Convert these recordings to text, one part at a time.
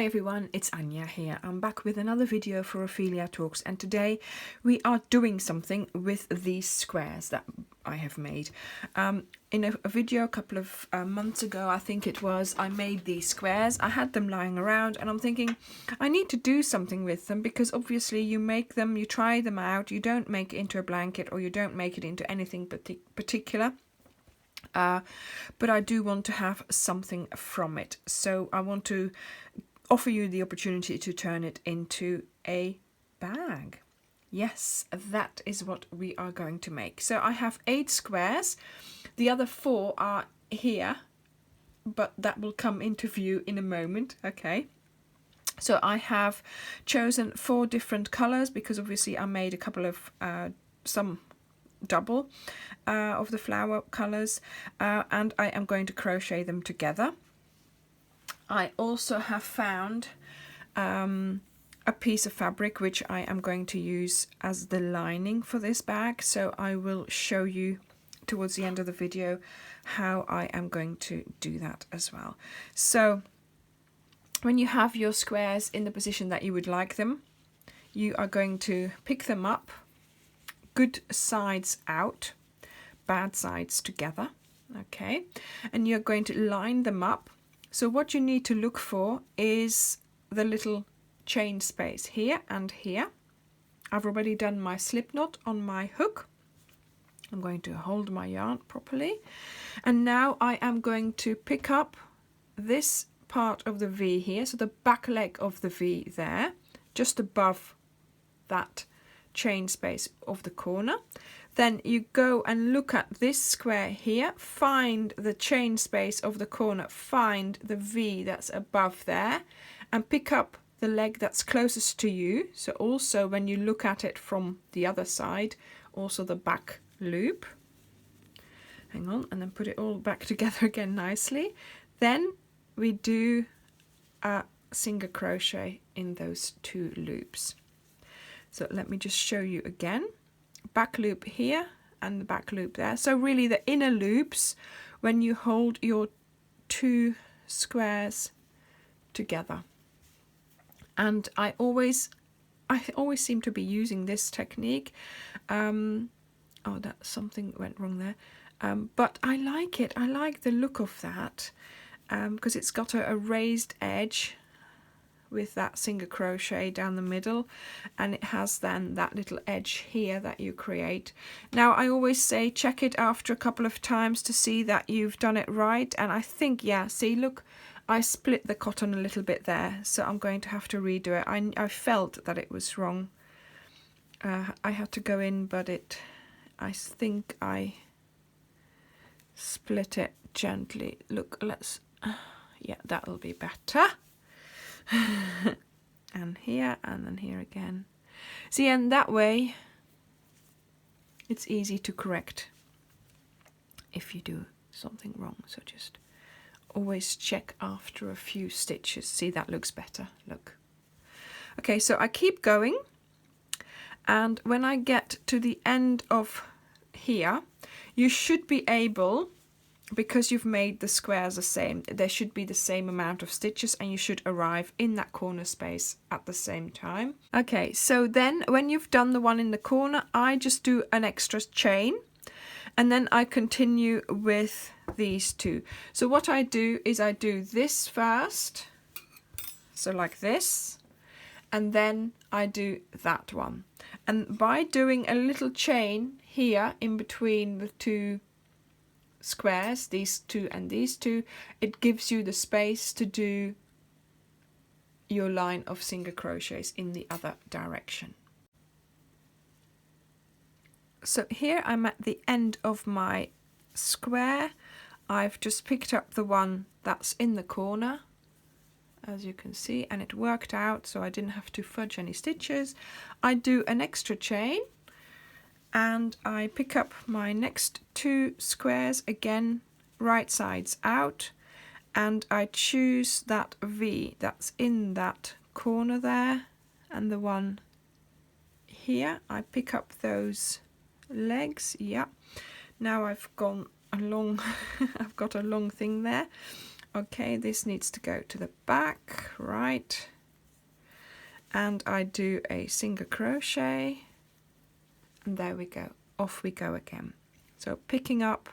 Hi everyone, it's Anja here. I'm back with another video for Ophelia Talks, and today we are doing something with these squares that I have made. In a video a couple of months ago, I think it was, I made these squares. I had them lying around and I'm thinking I need to do something with them, because obviously you make them, you try them out, you don't make it into a blanket or you don't make it into anything particular. But I do want to have something from it, so I want to offer you the opportunity to turn it into a bag. Yes, that is what we are going to make. So I have 8 squares. The other 4 are here, but that will come into view in a moment. Okay. So I have chosen 4 different colors, because obviously I made a couple of some double of the flower colors, and I am going to crochet them together. I also have found a piece of fabric which I am going to use as the lining for this bag, so I will show you towards the end of the video how I am going to do that as well. So when you have your squares in the position that you would like them, you are going to pick them up, good sides out, bad sides together. Okay, and you're going to line them up. So what you need to look for is the little chain space here and here. I've already done my slip knot on my hook. I'm going to hold my yarn properly, and now I am going to pick up this part of the V here, so the back leg of the V there, just above that chain space of the corner. Then you go and look at this square here, find the chain space of the corner, find the V that's above there, and pick up the leg that's closest to you. So also when you look at it from the other side, also the back loop. Hang on, and then put it all back together again nicely. Then we do a single crochet in those 2 loops. So let me just show you again. Back loop here and the back loop there. So really the inner loops when you hold your 2 squares together. And I always seem to be using this technique. Oh, that something went wrong there. But I like it. I like the look of that, because it's got a raised edge with that single crochet down the middle, and it has then that little edge here that you create. Now I always say check it after a couple of times to see that you've done it right, and I think, yeah, see, look, I split the cotton a little bit there, so I'm going to have to redo it. I felt that it was wrong. I had to go in, but I think I split it gently. Look, let's yeah, that'll be better. And here, and then here again. See, and that way it's easy to correct if you do something wrong. So just always check after a few stitches. See, that looks better. Look. Okay, so I keep going, and when I get to the end of here, you should be able, because you've made the squares the same, there should be the same amount of stitches, and you should arrive in that corner space at the same time. Okay, so then when you've done the one in the corner, I just do an extra chain, and then I continue with these 2. So what I do is I do this first, so like this, and then I do that one. And by doing a little chain here in between the 2 squares, these 2 and these 2, it gives you the space to do your line of single crochets in the other direction. So here I'm at the end of my square. I've just picked up the one that's in the corner, as you can see, and it worked out, so I didn't have to fudge any stitches. I do an extra chain, and I pick up my next 2 squares, again right sides out, and I choose that V that's in that corner there, and the one here, I pick up those legs. Yeah, now I've gone along I've got a long thing there, Okay, this needs to go to the back, right? And I do a single crochet, and there we go, off we go again. So picking up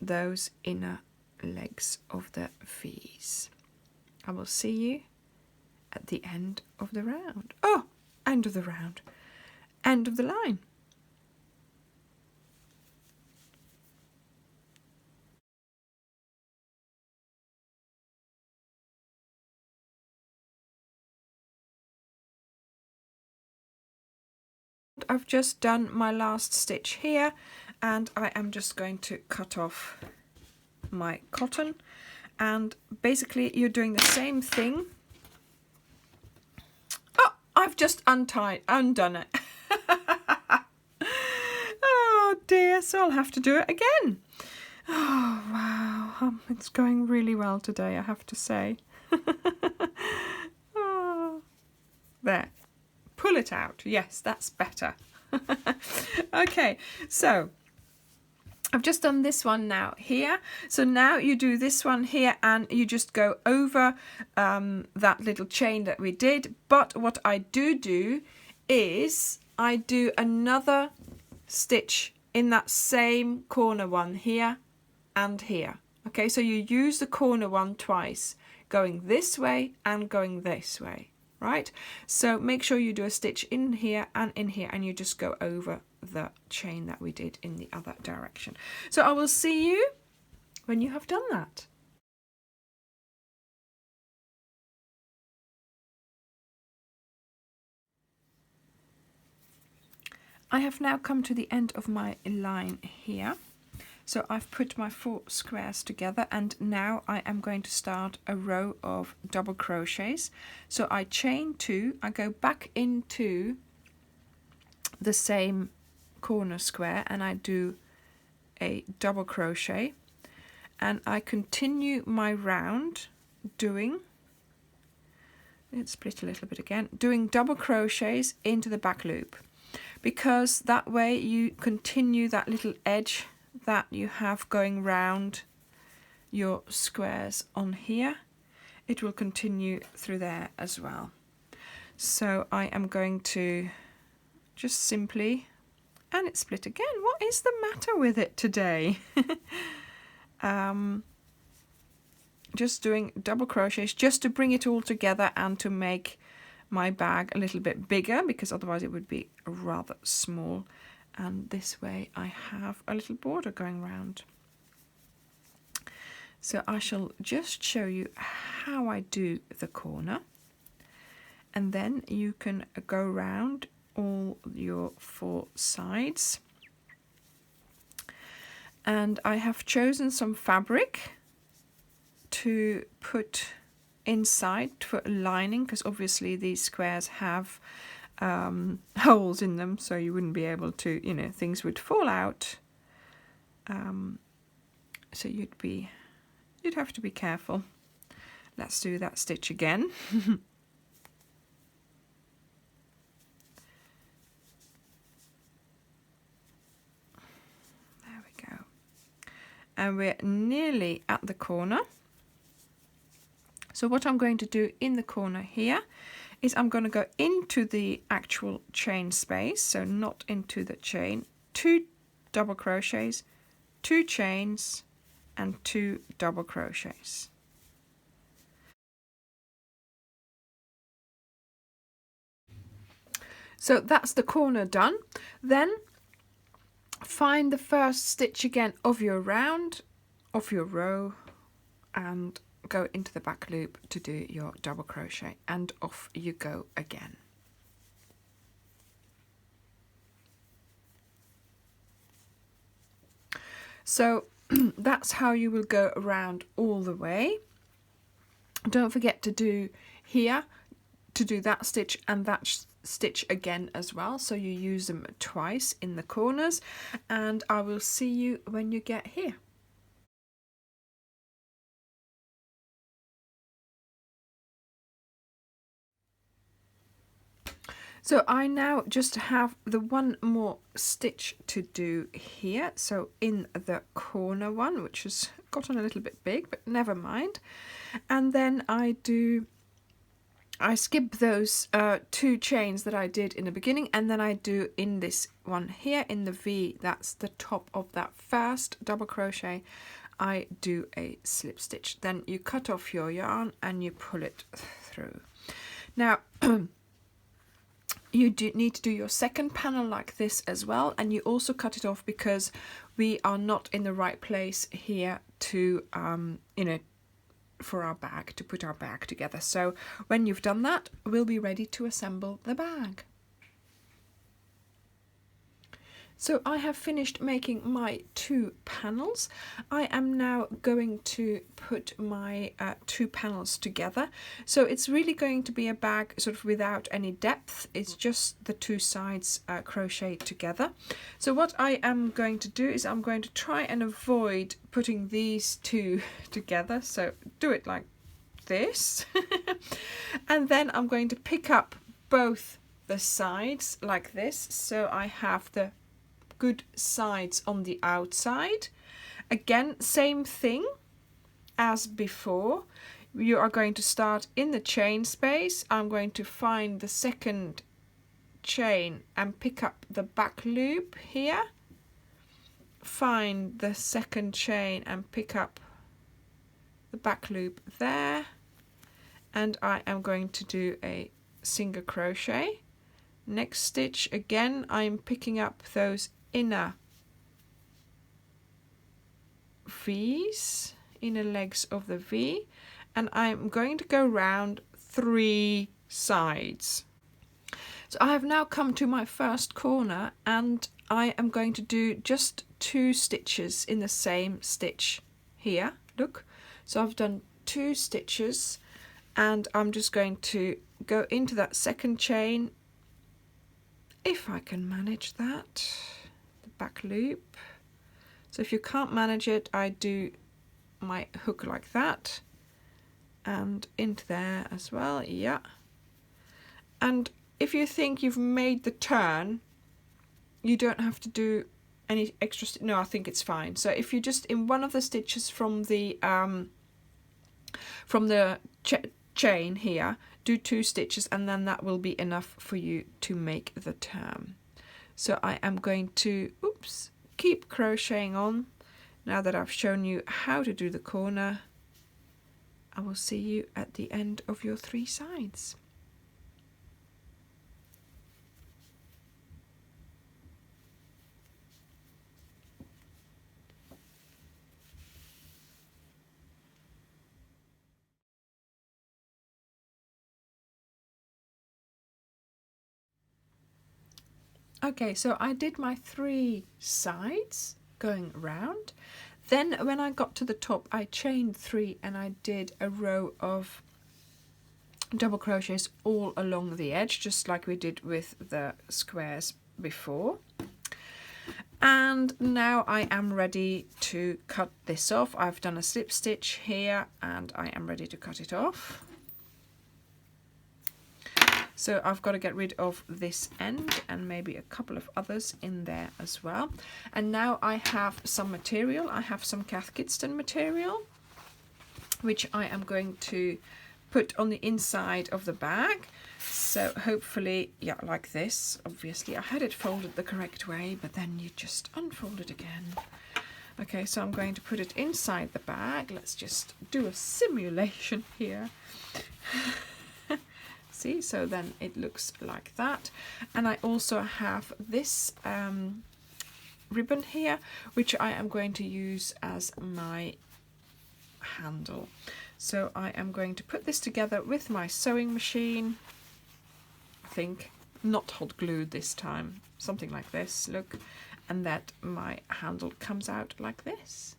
those inner legs of the V's. I will see you at the end of the round. Oh, end of the round, end of the line. I've just done my last stitch here, and I am just going to cut off my cotton, and basically you're doing the same thing. Oh, I've just undone it. Oh dear, so I'll have to do it again. Oh wow, it's going really well today, I have to say. Oh, there, pull it out. Yes, that's better. Okay, so I've just done this one now here. So now you do this one here, and you just go over that little chain that we did. But what I do is I do another stitch in that same corner one here and here. Okay, so you use the corner one twice, going this way and going this way. Right, so make sure you do a stitch in here, and you just go over the chain that we did in the other direction. So I will see you when you have done that. I have now come to the end of my line here. So I've put my 4 squares together, and now I am going to start a row of double crochets. So I chain 2, I go back into the same corner square, and I do a double crochet, and I continue my round doing, let's split a little bit again, doing double crochets into the back loop, because that way you continue that little edge that you have going round your squares on here. It will continue through there as well. So I am going to just simply, and it's split again. What is the matter with it today? Just doing double crochets just to bring it all together and to make my bag a little bit bigger, because otherwise it would be rather small. And this way I have a little border going round. So I shall just show you how I do the corner, and then you can go round all your 4 sides. And I have chosen some fabric to put inside for a lining, because obviously these squares have holes in them, so you wouldn't be able to, you know, things would fall out. So you'd have to be careful. Let's do that stitch again. There we go. And we're nearly at the corner. So what I'm going to do in the corner here is I'm going to go into the actual chain space, so not into the chain, 2 double crochets, 2 chains, and 2 double crochets. So that's the corner done. Then find the first stitch again of your round, of your row, and go into the back loop to do your double crochet, and off you go again. So that's how you will go around all the way. Don't forget to do here, to do that stitch and that stitch again as well, so you use them twice in the corners, and I will see you when you get here. So I now just have the one more stitch to do here. So in the corner one, which has gotten a little bit big, but never mind. And then I skip those 2 chains that I did in the beginning, and then I do in this one here in the V, that's the top of that first double crochet, I do a slip stitch. Then you cut off your yarn and you pull it through. Now you do need to do your second panel like this as well, and you also cut it off because we are not in the right place here to for our bag, to put our bag together. So when you've done that, we'll be ready to assemble the bag. So I have finished making my 2 panels. I am now going to put my 2 panels together. So it's really going to be a bag sort of without any depth. It's just the 2 sides crocheted together. So what I am going to do is I'm going to try and avoid putting these 2 together. So do it like this. And then I'm going to pick up both the sides like this. So I have the good sides on the outside. Again, same thing as before. You are going to start in the chain space. I'm going to find the second chain and pick up the back loop here. Find the second chain and pick up the back loop there. And I am going to do a single crochet. Next stitch, again, I'm picking up those inner V's, inner legs of the V, and I'm going to go round 3 sides. So I have now come to my first corner, and I am going to do just 2 stitches in the same stitch here. Look, so I've done 2 stitches, and I'm just going to go into that second chain, if I can manage that, back loop. So if you can't manage it, I do my hook like that and into there as well. Yeah. And if you think you've made the turn, you don't have to do any extra no, I think it's fine. So if you just in one of the stitches from the chain here, do 2 stitches, and then that will be enough for you to make the turn. So I am going to keep crocheting on. Now that I've shown you how to do the corner, I will see you at the end of your 3 sides. Okay, so I did my 3 sides going round. Then when I got to the top, I chained 3 and I did a row of double crochets all along the edge, just like we did with the squares before. And now I am ready to cut this off. I've done a slip stitch here and I am ready to cut it off. So I've got to get rid of this end and maybe a couple of others in there as well. And now I have some material. I have some Cath Kidston material, which I am going to put on the inside of the bag. So hopefully, yeah, like this. Obviously, I had it folded the correct way, but then you just unfold it again. Okay, so I'm going to put it inside the bag. Let's just do a simulation here. See, so then it looks like that. And I also have this ribbon here, which I am going to use as my handle. So I am going to put this together with my sewing machine. I think not hot glued this time, something like this, look, and that my handle comes out like this.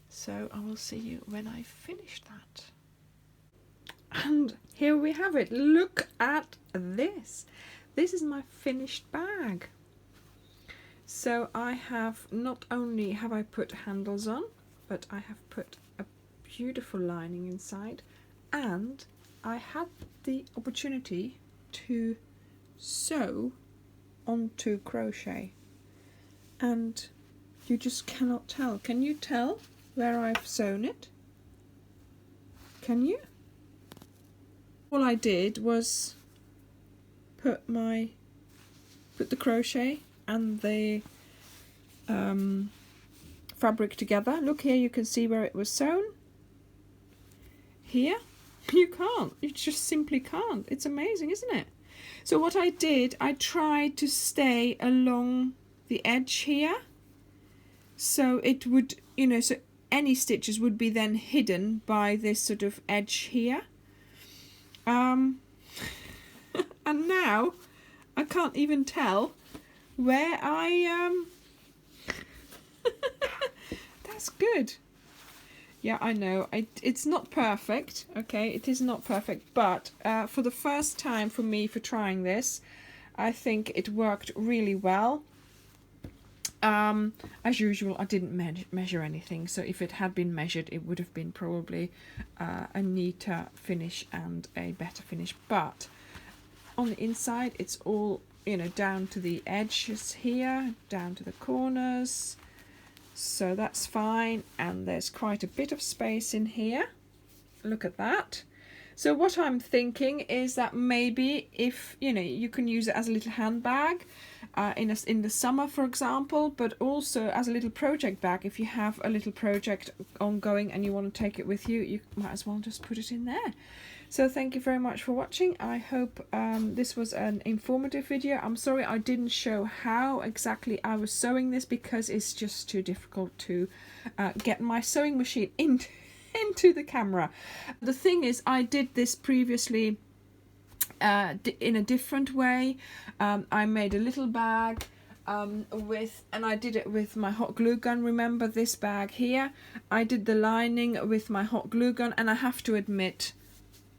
So I will see you when I finish that. And here we have it. Look at this. This is my finished bag. So I have, not only have I put handles on, but I have put a beautiful lining inside, and I had the opportunity to sew onto crochet, and you just cannot tell. Can you tell where I've sewn it? Can you? All I did was put the crochet and the fabric together. Look here, you can see where it was sewn. Here, you can't. You just simply can't. It's amazing, isn't it? So what I did, I tried to stay along the edge here, so it would, you know, so any stitches would be then hidden by this sort of edge here. And now I can't even tell where I that's good. Yeah, I know it's not perfect, okay, it is not perfect, but for the first time for me for trying this, I think it worked really well. As usual, I didn't measure anything, so if it had been measured it would have been probably a neater finish and a better finish, but on the inside it's all, you know, down to the edges here, down to the corners, so that's fine, and there's quite a bit of space in here. Look at that. So what I'm thinking is that maybe if, you know, you can use it as a little handbag in the summer, for example, but also as a little project bag. If you have a little project ongoing and you want to take it with you, you might as well just put it in there. So thank you very much for watching. I hope this was an informative video. I'm sorry I didn't show how exactly I was sewing this because it's just too difficult to get my sewing machine into the camera. The thing is, I did this previously in a different way. I made a little bag and I did it with my hot glue gun. Remember this bag here? I did the lining with my hot glue gun, and I have to admit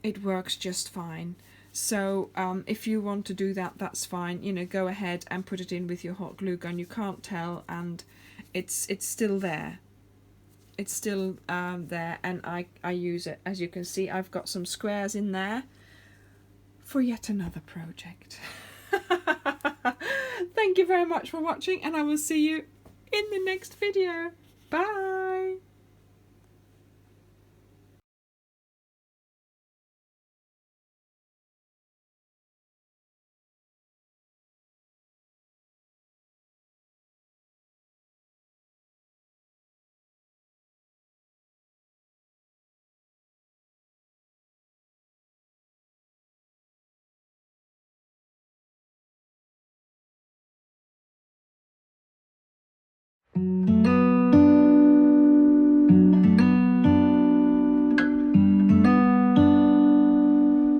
it works just fine. So if you want to do that, that's fine. You know, go ahead and put it in with your hot glue gun. You can't tell, and it's still there. It's still there, and I use it. As you can see, I've got some squares in there for yet another project. Thank you very much for watching, and I will see you in the next video. Bye.